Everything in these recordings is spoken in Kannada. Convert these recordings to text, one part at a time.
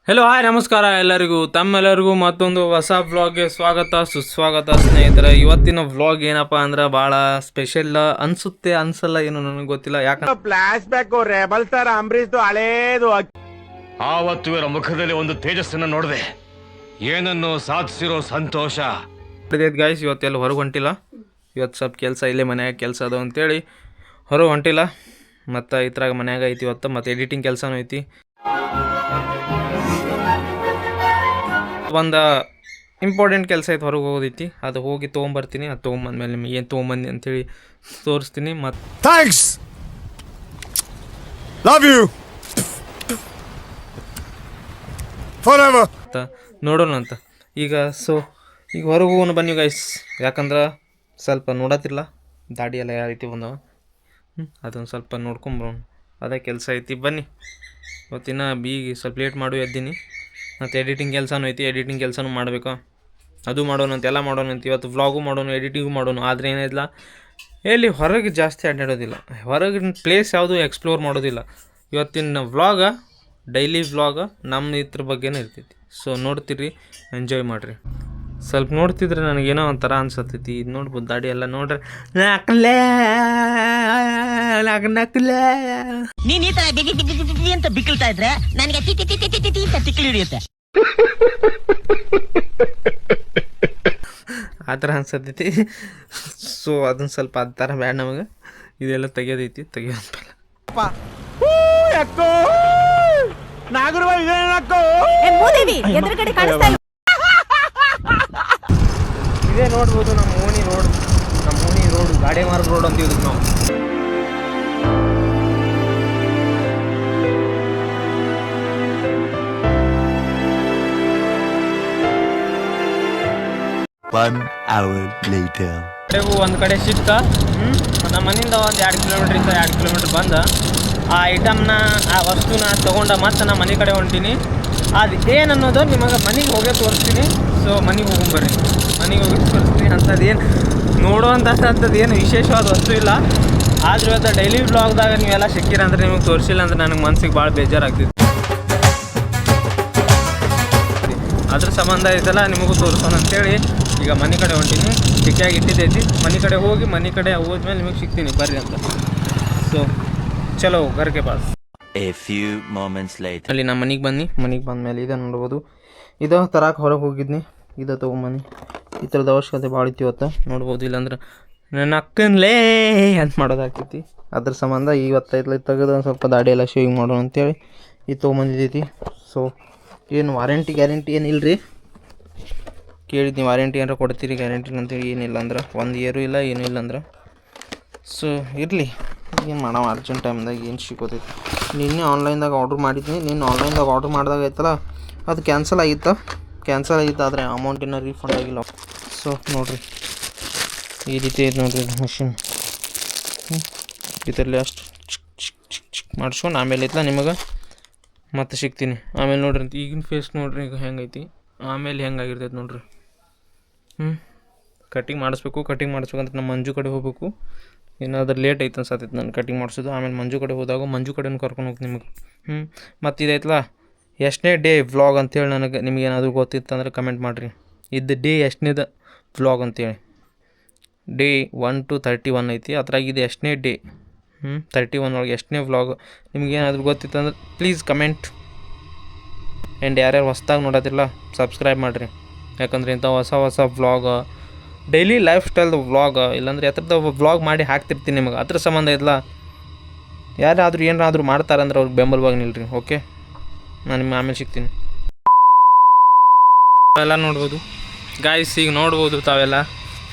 ಹೆಲೋ ಹಾಯ್ ನಮಸ್ಕಾರ ಎಲ್ಲರಿಗೂ ತಮ್ಮೆಲ್ಲರಿಗೂ ಮತ್ತೊಂದು ಹೊಸ ವ್ಲಾಗ್ಗೆ ಸ್ವಾಗತ ಸುಸ್ವಾಗತ ಸ್ನೇಹಿತರೆ. ಇವತ್ತಿನ ವ್ಲಾಗ್ ಏನಪ್ಪ ಅಂದ್ರೆ ಭಾಳ ಸ್ಪೆಷಲ್ ಅನ್ಸುತ್ತೆ ಅನ್ಸಲ್ಲ ಏನು ನನಗೆ ಗೊತ್ತಿಲ್ಲ. ಯಾಕಂದ್ರೆ flash back rebel star Ambareesh ಹಳೇದು. ಆವತ್ತು ಇವರ ಮುಖದಲ್ಲಿ ಒಂದು ತೇಜಸ್ಸನ್ನು ನೋಡಿದೆ, ಏನನ್ನು ಸಾಧಿಸಿರೋ ಸಂತೋಷ. ಗಾಯ್ಸ್ ಇವತ್ತೆಲ್ಲ ಹೊರಗೆ ಹೊಂಟಿಲ್ಲ, ಇವತ್ತು ಸ್ವಲ್ಪ ಕೆಲಸ ಇಲ್ಲೇ ಮನ್ಯಾಗ ಕೆಲಸ ಅದು ಅಂತೇಳಿ ಹೊರಗೆ ಹೊಂಟಿಲ್ಲ. ಮತ್ತು ಇದ್ರಾಗ ಮನ್ಯಾಗ ಐತಿ ಇವತ್ತು, ಮತ್ತು ಎಡಿಟಿಂಗ್ ಕೆಲಸನೂ ಐತಿ. ಒಂದು ಇಂಪಾರ್ಟೆಂಟ್ ಕೆಲಸ ಐತೆ, ಹೊರಗೆ ಹೋಗೋದೈತಿ, ಅದು ಹೋಗಿ ತೊಗೊಂಬರ್ತೀನಿ. ಅದು ತೊಗೊಂಬಂದ್ಮೇಲೆ ನಿಮ್ಗೆ ಏನು ತೊಗೊಂಬಂದು ಅಂತೇಳಿ ತೋರಿಸ್ತೀನಿ. ಮತ್ತು ಥ್ಯಾಂಕ್ಸ್, ಲವ್ ಯು ಫಾರೆವರ್ ಅಂತ ನೋಡೋಣ ಅಂತ ಈಗ. ಈಗ ಹೊರಗೆ ಹೋಗೋಣ ಬನ್ನಿ ಗೈಸ್, ಯಾಕಂದ್ರೆ ಸ್ವಲ್ಪ ನೋಡತ್ತಿಲ್ಲ ದಾಡಿ ಎಲ್ಲ ಯಾವ ರೀತಿ ಬಂದವ, ಅದೊಂದು ಸ್ವಲ್ಪ ನೋಡ್ಕೊಂಬರೋಣ, ಅದೇ ಕೆಲಸ ಐತಿ. ಬನ್ನಿ ಇವತ್ತಿನ ಸ್ವಲ್ಪ ಲೇಟ್ ಮಾಡಿ ಎದ್ದೀನಿ. ಮತ್ತು ಎಡಿಟಿಂಗ್ ಕೆಲಸನೂ ಐತಿ, ಎಡಿಟಿಂಗ್ ಕೆಲಸನೂ ಮಾಡಬೇಕು, ಅದು ಮಾಡೋಣ ಅಂತ ಎಲ್ಲ ಮಾಡೋಣ ಅಂತ. ಇವತ್ತು ವ್ಲಾಗು ಮಾಡೋಣ, ಎಡಿಟಿಂಗು ಮಾಡೋಣ. ಆದರೆ ಏನಿಲ್ಲ, ಎಲ್ಲಿ ಹೊರಗೆ ಜಾಸ್ತಿ ಅಡ್ಡಾಡೋದಿಲ್ಲ, ಹೊರಗಿನ ಪ್ಲೇಸ್ ಯಾವುದು ಎಕ್ಸ್ಪ್ಲೋರ್ ಮಾಡೋದಿಲ್ಲ. ಇವತ್ತಿನ ವ್ಲಾಗ ಡೈಲಿ ವ್ಲಾಗ ನಮ್ಮ ಇದ್ರ ಬಗ್ಗೆನೇ ಇರ್ತೈತಿ. ಸೊ ನೋಡ್ತೀರಿ, ಎಂಜಾಯ್ ಮಾಡಿರಿ. ಸ್ವಲ್ಪ ನೋಡ್ತಿದ್ರೆ ನನಗೇನೋ ಒಂಥರ ಅನ್ಸತ್ತೈತಿ. ಇದು ನೋಡ್ಬೋದು ದಾಡಿ ಎಲ್ಲ ನೋಡ್ರಿ, ನಕ್ಲೆ ನೀನ್ ಈ ತರ ಬಿಗಿ ಅಂತ ಬಿಕ್ಕಳ್ತಾ ಇದ್ರೆ ನನಗೆ ಅಂತ ತಿಕ್ಕಲಿ ಹಿಡಿಯುತ್ತೆ. ಆ ಥರ ಅನ್ಸತ್ತೈತಿ. ಸೊ ಅದನ್ನ ಸ್ವಲ್ಪ ಆ ಥರ ಬ್ಯಾಡ ನಮಗೆ, ಇದೆಲ್ಲ ತೆಗಿಯೋದೈತಿ, ತೆಗಿಯೋದಲ್ಲ. ಇದೇ ನೋಡ್ಬೋದು ನಮ್ಮ ಓಣಿ ರೋಡ್ ಗಾಡಿ ಮಾರ್ಗ ರೋಡ್ ಅಂತೀವಿ ನಾವು. ಒಂದು ಕಡೆ ಸಿಕ್ಕ ನಮ್ಮ ಮನೆಯಿಂದ ಒಂದು 2 ಕಿಲೋಮೀಟ್ರ್ ಬಂದ ಆ ಐಟಮ್ನ, ಆ ವಸ್ತುನ ತೊಗೊಂಡ ಮತ್ತೆ ನಾನು ಮನೆ ಕಡೆ ಹೊಂಟೀನಿ. ಅದು ಏನು ಅನ್ನೋದು ನಿಮಗೆ ಮನೆಗೆ ಹೋಗೇ ತೋರಿಸ್ತೀನಿ. ಸೊ ಮನೆಗೆ ಹೋಗ್ಬರ್ರಿ, ಮನೆಗೆ ಹೋಗಿ ತೋರಿಸ್ತೀನಿ. ಅಂಥದ್ದೇನು ನೋಡುವಂಥದ್ದು ಏನು ವಿಶೇಷವಾದ ವಸ್ತು ಇಲ್ಲ. ಆದ್ರೆ ಇವತ್ತು ಡೈಲಿ ವ್ಲಾಗ್ದಾಗ ನೀವೆಲ್ಲ ಸಿಕ್ಕಿರ ಅಂದ್ರೆ ನಿಮಗೆ ತೋರಿಸಿಲ್ಲ ಅಂದ್ರೆ ನನಗೆ ಮನ್ಸಿಗೆ ಭಾಳ ಬೇಜಾರಾಗ್ತಿತ್ತು. ಅದ್ರ ಸಂಬಂಧ ಐತಲ್ಲ ನಿಮಗೂ ತೋರಿಸೋಣ ಅಂತೇಳಿ ಈಗ ಮನೆ ಕಡೆ ಹೊಂಟೀನಿ. ಚಿಕ್ಕಾಗಿ ಇಟ್ಟಿದ್ದೈತಿ, ಮನೆ ಕಡೆ ಹೋದ್ಮೇಲೆ ನಿಮಗೆ ಸಿಗ್ತೀನಿ ಬರ್ರಿ ಅಂತ. ಸೊ ಚಲೋ ಗರ್ಗೆ ಬಾಸ್. ಅಲ್ಲಿ ನಮ್ಮ ಮನೆಗೆ ಬಂದಮೇಲೆ ಇದೆ ನೋಡ್ಬೋದು, ಇದು ತರಕ್ಕೆ ಹೊರಗೆ ಹೋಗಿದ್ನಿ, ಇದು ತೊಗೊಂಬನ್ನಿ. ಈ ಥರದ ಅವಶ್ಯಕತೆ ಭಾಳ ಇತ್ತು ಇವತ್ತು ನೋಡ್ಬೋದು. ಇಲ್ಲಾಂದ್ರೆ ನನ್ನ ಅಕ್ಕನ್ಲೇ ಅಂತ ಮಾಡೋದಾಗ್ತೈತಿ. ಅದ್ರ ಸಂಬಂಧ ಇವತ್ತೈತ್ಲ ತೆಗೆದು ಒಂದು ಸ್ವಲ್ಪ ದಾಡಿ ಎಲ್ಲ ಶೇವಿಂಗ್ ಮಾಡೋಣ ಅಂತೇಳಿ ಇದು ತೊಗೊಂಬಂದಿದ್ದೈತಿ. ಸೊ ಏನು ಗ್ಯಾರಂಟಿ ಏನಿಲ್ಲ ರೀ, ಕೇಳಿದ್ನಿ ವಾರಂಟಿ ಏನಾರ ಕೊಡ್ತೀರಿ ಗ್ಯಾರಂಟಿ ಅಂತೇಳಿ. ಏನಿಲ್ಲ ಅಂದ್ರೆ 1 ಇಯರು ಇಲ್ಲ, ಏನೂ ಇಲ್ಲ ಅಂದ್ರೆ. ಸೊ ಇರಲಿ, ಏನು ಮಾಡೋ ಅರ್ಜೆಂಟ್ ಟೈಮ್ದಾಗ ಏನು ಸಿಗೋತೈತಿ. ನಿನ್ನೆ ಆನ್ಲೈನ್ದಾಗ ಆರ್ಡ್ರ್ ಮಾಡಿದ್ನಿ. ಆನ್ಲೈನ್ದಾಗ ಆರ್ಡ್ರ್ ಮಾಡಿದಾಗ ಐತಲ್ಲ ಅದು ಕ್ಯಾನ್ಸಲ್ ಆಗಿತ್ತು, ಆದರೆ ಅಮೌಂಟ್ ಇನ್ನೂ ರೀಫಂಡ್ ಆಗಿಲ್ಲ. ಸೊ ನೋಡಿರಿ, ಈ ರೀತಿ ಐತೆ ನೋಡಿರಿ ಮಷಿನ್. ಇದರಲ್ಲಿ ಅಷ್ಟು ಚಿಕ್ ಮಾಡಿಸ್ಕೊಂಡು ಆಮೇಲೆ ಐತಲ್ಲ ನಿಮಗೆ ಮತ್ತೆ ಸಿಗ್ತೀನಿ. ಆಮೇಲೆ ನೋಡ್ರಿ ಈಗಿನ ಫೇಸ್ ನೋಡ್ರಿ ಈಗ ಹೆಂಗೈತಿ, ಆಮೇಲೆ ಹೆಂಗಾಗಿರ್ತೈತೆ ನೋಡ್ರಿ. ಕಟಿಂಗ್ ಮಾಡಿಸ್ಬೇಕಂತ ನಮ್ಮ ಮಂಜು ಕಡೆ ಹೋಗ್ಬೇಕು. ಏನಾದ್ರೂ ಲೇಟ್ ಐತೆ ಅನ್ಸತ್ತೈತೆ ನಾನು ಕಟಿಂಗ್ ಮಾಡಿಸೋದು. ಆಮೇಲೆ ಮಂಜು ಕಡೆ ಹೋದಾಗ ಮಂಜು ಕಡೆನೂ ಕರ್ಕೊಂಡು ಹೋಗ್ತೀನಿ ನಿಮಗೆ. ಮತ್ತು ಇದೈತಲ್ಲ ಎಷ್ಟನೇ ಡೇ ವ್ಲಾಗ್ ಅಂತೇಳಿ ನನಗೆ ನಿಮಗೇನಾದರೂ ಗೊತ್ತಿತ್ತಂದ್ರೆ ಕಮೆಂಟ್ ಮಾಡಿರಿ. ಇದು ಡೇ ಎಷ್ಟನೇದು ವ್ಲಾಗ್ ಅಂತೇಳಿ. ಡೇ 1 to 31 ಐತಿ, ಅದ್ರಾಗ ಇದು ಎಷ್ಟನೇ ಡೇ 31 ಒಳಗೆ ಎಷ್ಟನೇ ವ್ಲಾಗ್ ನಿಮಗೇನಾದರೂ ಗೊತ್ತಿತ್ತಂದ್ರೆ ಪ್ಲೀಸ್ ಕಮೆಂಟ್. ಆ್ಯಂಡ್ ಯಾರ್ಯಾರು ಹೊಸ್ದಾಗಿ ನೋಡೋದಿಲ್ಲ ಸಬ್ಸ್ಕ್ರೈಬ್ ಮಾಡಿರಿ, ಯಾಕಂದರೆ ಇಂಥ ಹೊಸ ವ್ಲಾಗ್, ಡೈಲಿ ಲೈಫ್ ಸ್ಟೈಲ್ದು ವ್ಲಾಗ್, ಇಲ್ಲಾಂದ್ರೆ ಎತ್ತರದ ವ್ಲಾಗ್ ಮಾಡಿ ಹಾಕ್ತಿರ್ತೀನಿ ನಿಮಗೆ. ಅದ್ರ ಸಂಬಂಧ ಇಲ್ಲ, ಯಾರಾದರೂ ಏನಾದರೂ ಮಾಡ್ತಾರಂದ್ರೆ ಅವ್ರಿಗೆ ಬೆಂಬಲವಾಗಿ ನಿಲ್ರಿ. ಓಕೆ, ನಾನು ನಿಮ್ಮ ಆಮೇಲೆ ಸಿಗ್ತೀನಿ. ಎಲ್ಲ ನೋಡ್ಬೋದು ಗಾಯ್ಸ್, ಈಗ ನೋಡ್ಬೋದು ತಾವೆಲ್ಲ.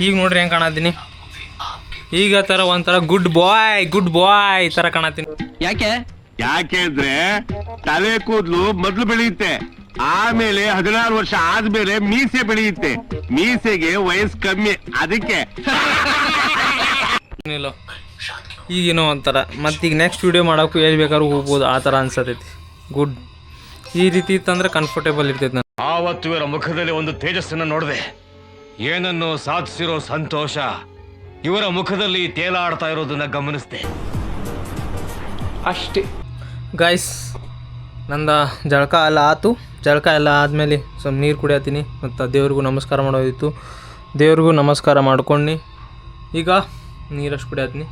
ಈಗ ನೋಡ್ರಿ ಹೆಂಗೆ ಕಾಣತ್ತೀನಿ, ಈಗ ಥರ ಒಂಥರ ಗುಡ್ ಬಾಯ್ ಥರ ಕಾಣತ್ತೀನಿ. ಯಾಕೆ ಅಂದ್ರೆ ತಲೆ ಕೂದಲು ಮೊದಲು ಬೆಳೆಯುತ್ತೆ, ಆಮೇಲೆ 16 ವರ್ಷ ಆದ್ಮೇಲೆ ಮೀಸೆ ಬೆಳೆಯುತ್ತೆ. ಮೀಸೆಗೆ ವಯಸ್ಸು ಕಮ್ಮಿ, ಅದಕ್ಕೆ ಏನಿಲ್ಲ ಈಗೇನೋ ಒಂಥರ. ಮತ್ತೀಗ ನೆಕ್ಸ್ಟ್ ವೀಡಿಯೋ ಮಾಡೋಕ್ಕೂ ಎಲ್ಲಿ ಬೇಕಾದ್ರೂ ಹೋಗ್ಬೋದು, ಆ ಥರ ಅನ್ಸತೈತಿ. ಗುಡ್, ಈ ರೀತಿ ಇತ್ತಂದ್ರೆ ಕಂಫರ್ಟೇಬಲ್ ಇರ್ತೈತಿ. ನಾನು ಆವತ್ತು ಇವರ ಮುಖದಲ್ಲಿ ಒಂದು ತೇಜಸ್ಸನ್ನು ನೋಡಿದೆ, ಏನನ್ನು ಸಾಧಿಸಿರೋ ಸಂತೋಷ ಇವರ ಮುಖದಲ್ಲಿ ತೇಲಾಡ್ತಾ ಇರೋದನ್ನ ಗಮನಿಸಿದೆ ಅಷ್ಟೇ ಗಾಯ್ಸ್. ನಂದು ಜಳಕ ಎಲ್ಲ ಆತು, ಜಳಕ ಎಲ್ಲ ಆದಮೇಲೆ ಸ್ವಲ್ಪ ನೀರು ಕುಡಿಯತ್ತೀನಿ ಮತ್ತು ದೇವ್ರಿಗೂ ನಮಸ್ಕಾರ ಮಾಡೋದಿತ್ತು. ದೇವ್ರಿಗೂ ನಮಸ್ಕಾರ ಮಾಡ್ಕೊಂಡು ಈಗ ನೀರಷ್ಟು ಕುಡಿಯತ್ತೀನಿ.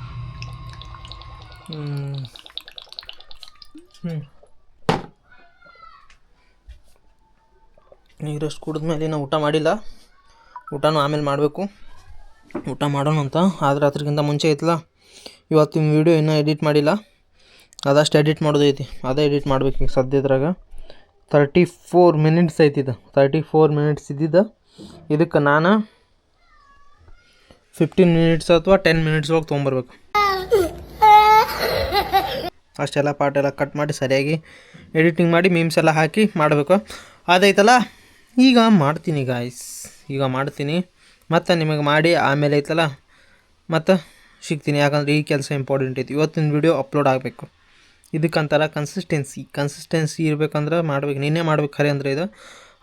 ನೀರಷ್ಟು ಕುಡಿದ್ಮೇಲೆ ನಾವು ಊಟ ಮಾಡಿಲ್ಲ, ಊಟನೂ ಆಮೇಲೆ ಮಾಡಬೇಕು. ಊಟ ಮಾಡೋಣ ಅಂತ, ಆದರೆ ಅದ್ರಕ್ಕಿಂತ ಮುಂಚೆ ಐತಲ್ಲ ಇವತ್ತಿನ ವೀಡಿಯೋ ಇನ್ನೂ ಎಡಿಟ್ ಮಾಡಿಲ್ಲ, ಅದಷ್ಟು ಎಡಿಟ್ ಮಾಡೋದೈತಿ. ಅದೇ ಎಡಿಟ್ ಮಾಡ್ಬೇಕು ಈಗ ಸದ್ಯದ್ರಾಗ. 34 ಮಿನಿಟ್ಸ್ ಐತಿದ್ದು, 34 ಮಿನಿಟ್ಸ್ ಇದ್ದಿದ್ದು. ಇದಕ್ಕೆ ನಾನು 15 ಮಿನಿಟ್ಸ್ ಅಥವಾ 10 ಮಿನಿಟ್ಸ್ ಒಳಗೆ ತೊಗೊಂಬರ್ಬೇಕು. ಅಷ್ಟೆಲ್ಲ ಪಾರ್ಟ್ ಎಲ್ಲ ಕಟ್ ಮಾಡಿ ಸರಿಯಾಗಿ ಎಡಿಟಿಂಗ್ ಮಾಡಿ ಮೀಮ್ಸ್ ಎಲ್ಲ ಹಾಕಿ ಮಾಡಬೇಕು. ಅದೈತಲ್ಲ ಈಗ ಮಾಡ್ತೀನಿ ಗಾಯ್ಸ್, ಈಗ ಮಾಡ್ತೀನಿ ಮತ್ತು ನಿಮಗೆ ಮಾಡಿ ಆಮೇಲೆ ಐತಲ್ಲ ಮತ್ತು ಸಿಗ್ತೀನಿ. ಯಾಕಂದರೆ ಈ ಕೆಲಸ ಇಂಪಾರ್ಟೆಂಟ್ ಐತಿ. ಇವತ್ತಿನ ವೀಡಿಯೋ ಅಪ್ಲೋಡ್ ಆಗಬೇಕು. ಇದಕ್ಕಂತಾರ ಕನ್ಸಿಸ್ಟೆನ್ಸಿ ಇರ್ಬೇಕಂದ್ರೆ ಮಾಡ್ಬೇಕು. ನೀನೇ ಮಾಡ್ಬೇಕು ಖರೆ ಅಂದರೆ ಇದು.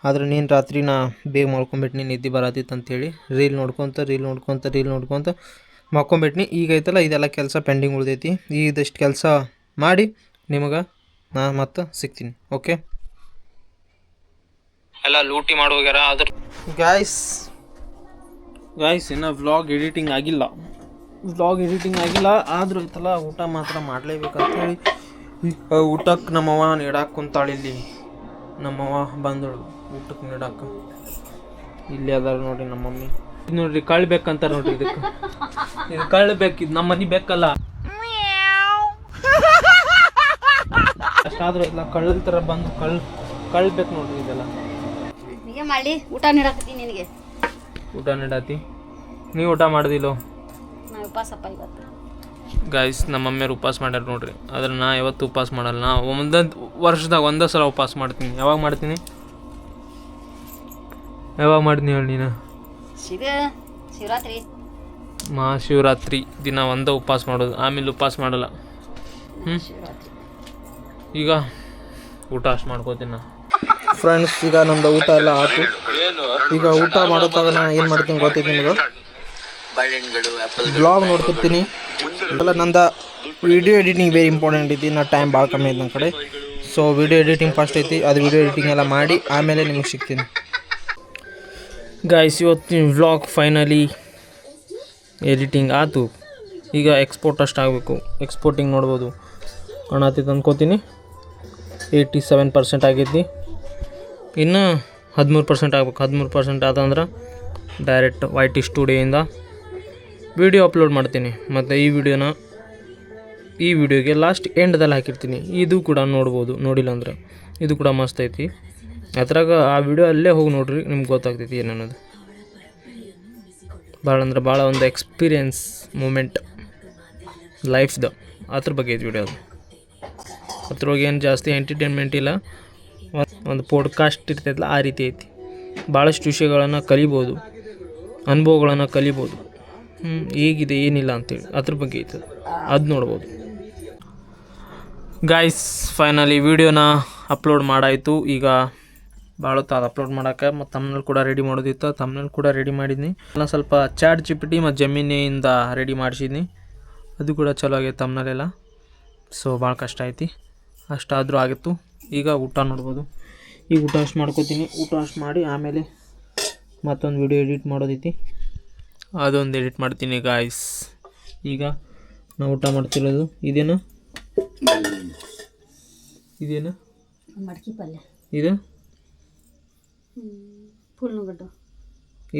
ಆದರೆ ನೀನು ರಾತ್ರಿ ನಾ ಬೇಗ ಮಾಡ್ಕೊಂಬಿಟ್ನಿ, ನಿದ್ದೆ ಬರತ್ತಿತ್ತು ಅಂಥೇಳಿ ರೀಲ್ ನೋಡ್ಕೊತ ಮಾಡ್ಕೊಂಬಿಟ್ನಿ. ಈಗ ಐತಲ್ಲ ಇದೆಲ್ಲ ಕೆಲಸ ಪೆಂಡಿಂಗ್ ಉಳಿದೈತಿ. ಇದಷ್ಟು ಕೆಲಸ ಮಾಡಿ ನಿಮಗೆ ನಾ ಮತ್ತೆ ಸಿಗ್ತೀನಿ. ಓಕೆ, ಎಲ್ಲ ಲೂಟಿ ಮಾಡೋಗ್ಯಾರ. ಅದ್ರ ಗಾಯ್ಸ್ ಇನ್ನೂ ವ್ಲಾಗ್ ಎಡಿಟಿಂಗ್ ಆಗಿಲ್ಲ, ಆದರೂ ಐತಲ್ಲ ಊಟ ಮಾತ್ರ ಮಾಡಲೇಬೇಕಂತೇಳಿ ಊಟಕ್ಕೆ ನಮ್ಮವ್ವ ನೀಡಾಕ ಕುಂತಾಳಿಲ್ಲಿ. ನಮ್ಮವ್ವ ಬಂದಳು ಊಟಕ್ಕೆ ನೀಡಾಕ. ಇಲ್ಲಿ ಅದಾರ ನೋಡ್ರಿ ನಮ್ಮ ಮಮ್ಮಿ. ಇದು ನೋಡ್ರಿ ಕಳ್ಳು ಬೇಕಂತಾರೆ ನೋಡ್ರಿ. ಇದು ಕಳ್ಳು ಬೇಕು, ಇದು ನಮ್ಮ ಮನೆ ಬೇಕಲ್ಲ. ಅಷ್ಟಾದ್ರೂ ಇಲ್ಲ, ಕಳ್ಳ ಥರ ಬಂದು ಕಳ್ಳು ಬೇಕು ನೋಡ್ರಿ. ಇದೆಲ್ಲ ಮಾಡಿ ಊಟ ನೀಡಾಕತ್ತೀನಿ ನಿನಗೆ. ಊಟ ನೀಡಾತಿ, ನೀವು ಊಟ ಮಾಡ್ದಿಲ್ಲೋ? ನಾವು ಉಪವಾಸಪ್ಪ ಇವತ್ತು. ಗಾಯ್ಸ್ ನಮ್ಮ ಮಮ್ಮಿಯವ್ರು ಉಪವಾಸ ಮಾಡ್ಯಾರ ನೋಡ್ರಿ. ಆದ್ರೆ ನಾ ಯಾವತ್ತು ಉಪವಾಸ ಮಾಡಲ್ಲ. ನಾ ವರ್ಷದಾಗ ಒಂದೇ ಸಲ ಉಪವಾಸ ಮಾಡ್ತೀನಿ. ಯಾವಾಗ ಮಾಡ್ತೀನಿ ಹೇಳಿ ನೀನು? ಶಿವರಾತ್ರಿ ಮಹಾಶಿವರಾತ್ರಿ ದಿನ ಒಂದೇ ಉಪವಾಸ ಮಾಡೋದು, ಆಮೇಲೆ ಉಪವಾಸ ಮಾಡಲ್ಲ. ಈಗ ಊಟ ಅಷ್ಟು ಮಾಡ್ಕೋತೀನಿ ನಾ. ಫ್ರೆಂಡ್ಸ್ ಈಗ ನಮ್ದು ಊಟ ಎಲ್ಲ ಆಯ್ತು. ಈಗ ಊಟ ಮಾಡೋದಾಗ ನಾ ಏನು ಮಾಡ್ತೀನಿ ಗೊತ್ತೈತಿ ನಿಮಗೆ? ಬ್ಲಾಗ್ ನೋಡ್ಕೊತೀನಿ. ಅಲ್ಲ ನಂದು ವಿಡಿಯೋ ಎಡಿಟಿಂಗ್ ವೆರಿ ಇಂಪಾರ್ಟೆಂಟ್ ಐತಿ. ನಾ ಟೈಮ್ ಭಾಳ ಕಮ್ಮಿ ಐತಿ ನನ್ನ ಕಡೆ. ಸೊ ವಿಡಿಯೋ ಎಡಿಟಿಂಗ್ ಫಸ್ಟ್ ಐತಿ. ಅದು ವಿಡಿಯೋ ಎಡಿಟಿಂಗ್ ಎಲ್ಲ ಮಾಡಿ ಆಮೇಲೆ ನಿಮಗೆ ಸಿಗ್ತೀನಿ. ಗಾಯ್ಸ್ ಇವತ್ತಿನ ವ್ಲಾಗ್ ಫೈನಲಿ ಎಡಿಟಿಂಗ್ ಆಯ್ತು. ಈಗ ಎಕ್ಸ್ಪೋರ್ಟ್ ಅಷ್ಟು ಆಗಬೇಕು. ಎಕ್ಸ್ಪೋರ್ಟಿಂಗ್ ನೋಡ್ಬೋದು ಕಾಣತ್ತಿತ್ತು ಅಂದ್ಕೋತೀನಿ. 87% ಆಗೈತಿ. ಇನ್ನು 13% ಆಗ್ಬೇಕು. 13% ಆದಂದ್ರೆ ಡೈರೆಕ್ಟ್ YT ಸ್ಟುಡಿಯೋಯಿಂದ ವಿಡಿಯೋ ಅಪ್ಲೋಡ್ ಮಾಡ್ತೀನಿ. ಮತ್ತು ಈ ವಿಡಿಯೋಗೆ ಲಾಸ್ಟ್ ಎಂಡ್ದಲ್ಲಿ ಹಾಕಿರ್ತೀನಿ. ಇದು ಕೂಡ ನೋಡ್ಬೋದು, ನೋಡಿಲ್ಲ ಅಂದ್ರೆ ಇದು ಕೂಡ ಮಸ್ತ್ ಐತಿ. ಅದ್ರಾಗ ಆ ವಿಡಿಯೋ ಅಲ್ಲೇ ಹೋಗಿ ನೋಡ್ರಿ, ನಿಮ್ಗೆ ಗೊತ್ತಾಗ್ತೈತಿ ಏನನ್ನೋದು. ಭಾಳ ಒಂದು ಎಕ್ಸ್ಪೀರಿಯನ್ಸ್ ಮೂಮೆಂಟ್ ಲೈಫ್ದು ಅದ್ರ ಬಗ್ಗೆ ಐತಿ ವಿಡಿಯೋ. ಅದು ಅದ್ರೊಳಗೆ ಏನು ಜಾಸ್ತಿ ಎಂಟರ್ಟೈನ್ಮೆಂಟ್ ಇಲ್ಲ, ಒಂದು ಪಾಡ್ಕಾಸ್ಟ್ ಇರ್ತೈತಲ್ಲ ಆ ರೀತಿ ಐತಿ. ಭಾಳಷ್ಟು ವಿಷಯಗಳನ್ನು ಕಲಿಬೋದು, ಅನುಭವಗಳನ್ನು ಕಲಿಬೋದು. ಹೇಗಿದೆ ಏನಿಲ್ಲ ಅಂತೇಳಿ ಅದ್ರ ಬಗ್ಗೆ ಐತೆ, ಅದು ನೋಡ್ಬೋದು. ಗಾಯ್ಸ್ ಫೈನಲಿ ವಿಡಿಯೋನ ಅಪ್ಲೋಡ್ ಮಾಡಾಯಿತು. ಈಗ ಭಾಳ ಹೊತ್ತು ಅಪ್ಲೋಡ್ ಮಾಡೋಕ್ಕೆ. ಮತ್ತು ತಮ್ನಲ್ಲಿ ಕೂಡ ರೆಡಿ ಮಾಡೋದಿತ್ತು, ತಮ್ನಲ್ಲಿ ಕೂಡ ರೆಡಿ ಮಾಡಿದ್ನಿ. ನಾನು ಸ್ವಲ್ಪ ಚಾಟ್ GPT ಮತ್ತು ಜೆಮಿನಿಯಿಂದ ರೆಡಿ ಮಾಡಿಸಿದ್ನಿ. ಅದು ಕೂಡ ಚಲೋ ಆಗೈತೆ ತಮ್ನಲ್ಲೆಲ್ಲ. ಸೊ ಭಾಳ ಕಷ್ಟ ಐತಿ, ಅಷ್ಟಾದರೂ ಆಗಿತ್ತು. ಈಗ ಊಟ ನೋಡ್ಬೋದು. ಈಗ ಊಟ ಅಷ್ಟು ಮಾಡ್ಕೋತೀನಿ. ಊಟ ಅಷ್ಟು ಮಾಡಿ ಆಮೇಲೆ ಮತ್ತೊಂದು ವಿಡಿಯೋ ಎಡಿಟ್ ಮಾಡೋದೈತಿ, ಅದೊಂದು ಎಡಿಟ್ ಮಾಡ್ತೀನಿ ಗಾಯ್ಸ್. ಈಗ ನಾವು ಊಟ ಮಾಡ್ತಿರೋದು ಇದೇನು ಮಡಕಿ ಪಲ್ಯ, ಇದು ಫುಲ್ನುಗಡ್ಡು,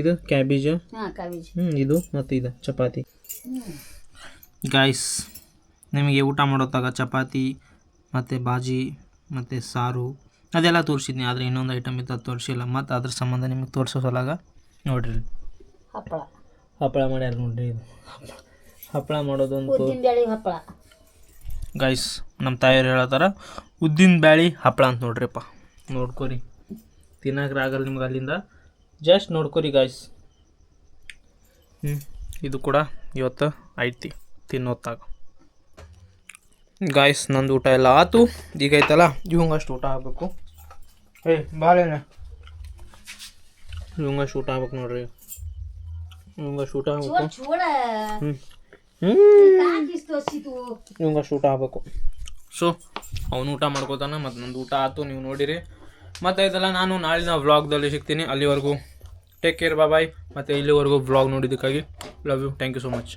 ಇದು ಕ್ಯಾಬೇಜು, ಕಾಬೇಜ್, ಇದು ಮತ್ತು ಇದು ಚಪಾತಿ. ಗಾಯ್ಸ್ ನಿಮಗೆ ಊಟ ಮಾಡೋತ್ತಾಗ ಚಪಾತಿ ಮತ್ತು ಬಾಜಿ ಮತ್ತು ಸಾರು ಅದೆಲ್ಲ ತೋರಿಸಿದ್ನಿ. ಆದರೆ ಇನ್ನೊಂದು ಐಟಮ್ ಇತ್ತು, ಅದು ತೋರಿಸಿಲ್ಲ. ಮತ್ತು ಅದ್ರ ಸಂಬಂಧ ನಿಮಗೆ ತೋರಿಸೋ ಸಲಾಗ ನೋಡ್ರಿ ಹಪ್ಪಳ ಮಾಡ್ಯಾರ ನೋಡ್ರಿ. ಇದು ಹಪ್ಪಳ ಮಾಡೋದೊಂದು ಹಪ್ಪಳ. ಗಾಯ್ಸ್ ನಮ್ಮ ತಾಯಿಯವ್ರು ಹೇಳತ್ತಾರ ಉದ್ದಿನ ಬ್ಯಾಳಿ ಹಪ್ಪಳ ಅಂತ ನೋಡ್ರಿಪ್ಪ. ನೋಡ್ಕೊರಿ, ತಿನ್ನಕ್ರಾಗಲ್ಲ ನಿಮ್ಗೆ ಅಲ್ಲಿಂದ, ಜಸ್ಟ್ ನೋಡ್ಕೊರಿ ಗಾಯ್ಸ್. ಇದು ಕೂಡ ಇವತ್ತು ಐತಿ ತಿನ್ನೋತ್ತಾಗ. ಗಾಯ್ಸ್ ನಂದು ಊಟ ಎಲ್ಲ ಆಯ್ತು. ಈಗ ಐತಲ್ಲ ಇವಂಗಷ್ಟು ಊಟ ಆಗಬೇಕು. ಬಾಳೆನ ಇವಂಗಷ್ಟು ಊಟ ಆಗ್ಬೇಕು ನೋಡ್ರಿ. ಇವಂಗಷ್ಟು ಊಟ ಆಗಬೇಕು. ಇವಂಗಷ್ಟು ಊಟ ಆಗಬೇಕು. ಸೊ ಅವನು ಊಟ ಮಾಡ್ಕೋತಾನ ಮತ್ತು ನಂದು ಊಟ ಆಯ್ತು. ನೀವು ನೋಡಿರಿ ಮತ್ತು ಇದೆಲ್ಲ ನಾನು ನಾಳಿನ ವ್ಲಾಗ್ದಲ್ಲಿ ಸಿಗ್ತೀನಿ. ಅಲ್ಲಿವರೆಗೂ ಟೇಕ್ ಕೇರ್, ಬಾಯ್. ಮತ್ತು ಇಲ್ಲಿವರೆಗೂ ವ್ಲಾಗ್ ನೋಡಿದ್ದಕ್ಕಾಗಿ love you, thank you so much.